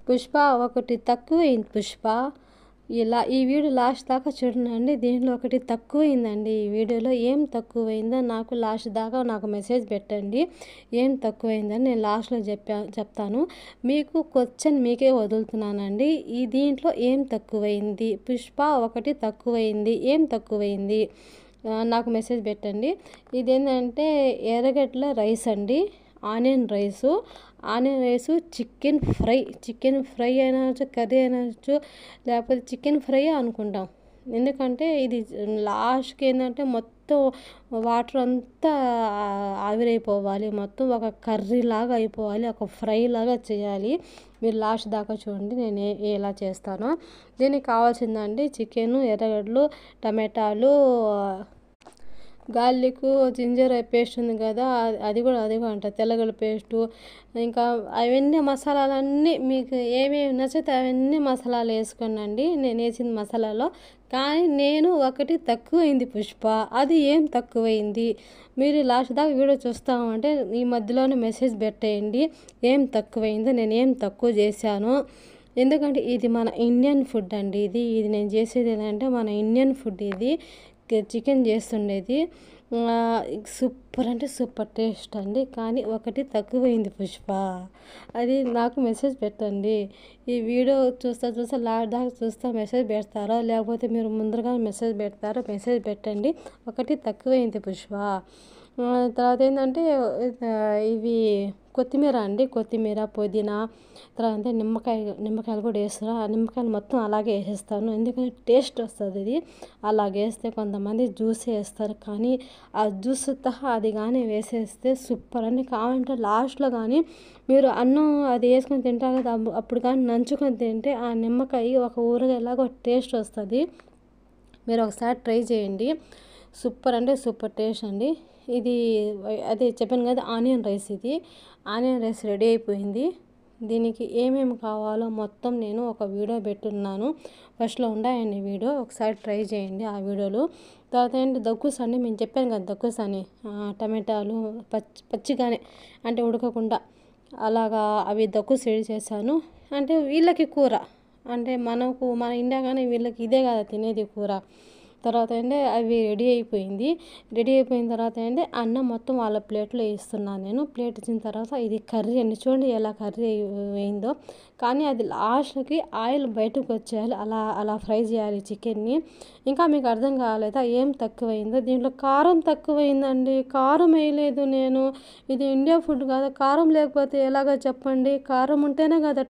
పుష్ప ఒకటి తక్కువైంది పుష్ప. ఈ వీడియో లాస్ట్ దాకా చూడండి. దీంట్లో ఒకటి తక్కువైందండి. ఈ వీడియోలో ఏం తక్కువైందో నాకు లాస్ట్ దాకా నాకు మెసేజ్ పెట్టండి. ఏం తక్కువైందని నేను లాస్ట్లో చెప్తాను. మీకు క్వశ్చన్ మీకే వదులుతున్నానండి. దీంట్లో ఏం తక్కువైంది? పుష్ప ఒకటి తక్కువైంది, ఏం తక్కువైంది నాకు మెసేజ్ పెట్టండి. ఇదేంటంటే ఎర్రగడ్డల రైస్ అండి, ఆనియన్ రైసు. చికెన్ ఫ్రై అయినచ్చు, కర్రీ అయినచ్చు, లేకపోతే చికెన్ ఫ్రై అనుకుంటాం. ఎందుకంటే ఇది లాస్ట్కి ఏంటంటే మొత్తం వాటర్ అంతా ఆవిరైపోవాలి, మొత్తం ఒక కర్రీ లాగా అయిపోవాలి, ఒక ఫ్రై లాగా చేయాలి. మీరు లాస్ట్ దాకా చూడండి నేను ఎలా చేస్తానో. దీనికి కావాల్సిందండి చికెను, ఎర్రగడ్డలు, టమాటాలు, గార్లిక్, జింజర్ పేస్ట్ ఉంది కదా, అది కూడా అంట తెల్లగడ్డ పేస్టు. ఇంకా అవన్నీ మసాలాలన్నీ మీకు ఏమేమి నచ్చితే అవన్నీ మసాలాలు వేసుకోనండి. నేను వేసిన మసాలాలో కానీ నేను ఒకటి తక్కువైంది పుష్ప. అది ఏం తక్కువైంది? మీరు లాస్ట్ దాకా వీడియో చూస్తామంటే ఈ మధ్యలోనే మెసేజ్ పెట్టేయండి ఏం తక్కువైందో, నేను ఏం తక్కువ చేశాను. ఎందుకంటే ఇది మన ఇండియన్ ఫుడ్ అండి. ఇది నేను చేసేది ఏంటంటే మన ఇండియన్ ఫుడ్. ఇది చికెన్ చేస్తుండేది సూపర్ అంటే సూపర్ టేస్ట్ అండి. కానీ ఒకటి తక్కువైంది పుష్ప. అది నాకు మెసేజ్ పెట్టండి. ఈ వీడియో చూస్తా లాస్ట్ దాకా చూస్తా మెసేజ్ పెడతారో, లేకపోతే మీరు ముందరగా మెసేజ్ పెడతారో మెసేజ్ పెట్టండి. ఒకటి తక్కువైంది పుష్ప. తర్వాత ఏంటంటే ఇవి కొత్తిమీర అండి, కొత్తిమీర, పుదీనా, తర్వాత నిమ్మకాయలు కూడా వేస్తాను. ఆ నిమ్మకాయలు మొత్తం అలాగే వేసేస్తాను, ఎందుకంటే టేస్ట్ వస్తుంది. ఇది అలాగే వేస్తే కొంతమంది జ్యూస్ వేస్తారు, కానీ ఆ జ్యూస్ అది కానీ వేసేస్తే సూపర్ అని. కావాలంటే లాస్ట్లో కానీ మీరు అన్నం అది వేసుకొని తింటారు కదా, అప్పుడు కానీ నంచుకొని తింటే ఆ నిమ్మకాయ ఒక ఊరగాయలాగా టేస్ట్ వస్తుంది. మీరు ఒకసారి ట్రై చేయండి. సూపర్ అంటే సూపర్ టేస్ట్ అండి. ఇది అదే చెప్పాను కదా ఆనియన్ రైస్. ఇది ఆనియన్ రైస్ రెడీ అయిపోయింది. దీనికి ఏమేమి కావాలో మొత్తం నేను ఒక వీడియో పెట్టున్నాను, ఫస్ట్లో ఉన్నాయండి వీడియో, ఒకసారి ట్రై చేయండి ఆ వీడియోలు. తర్వాత ఏంటి దక్కుస్ అండి, మేము చెప్పాను కదా దక్కుస్ అని, టమాటాలు పచ్చిగానే అంటే ఉడకకుండా అలాగా అవి దక్కుస్ రెడీ చేశాను. అంటే వీళ్ళకి కూర అంటే మన ఇండియా కానీ వీళ్ళకి ఇదే కదా తినేది కూర. తర్వాత అంటే అవి రెడీ అయిపోయిన తర్వాత అంటే అన్నం మొత్తం వాళ్ళ ప్లేట్లో వేస్తున్నాను నేను. ప్లేట్ ఇచ్చిన తర్వాత ఇది కర్రీ అండి, చూడండి ఎలా కర్రీ అయిందో. కానీ అది లాస్ట్కి ఆయిల్ బయటకు వచ్చేయాలి, అలా ఫ్రై చేయాలి చికెన్ని. ఇంకా మీకు అర్థం కాలేదా ఏం తక్కువైందో? దీంట్లో కారం తక్కువైందండి, కారం వేయలేదు నేను. ఇది ఇండియా ఫుడ్ కదా, కారం లేకపోతే ఎలాగో చెప్పండి. కారం ఉంటేనే కదా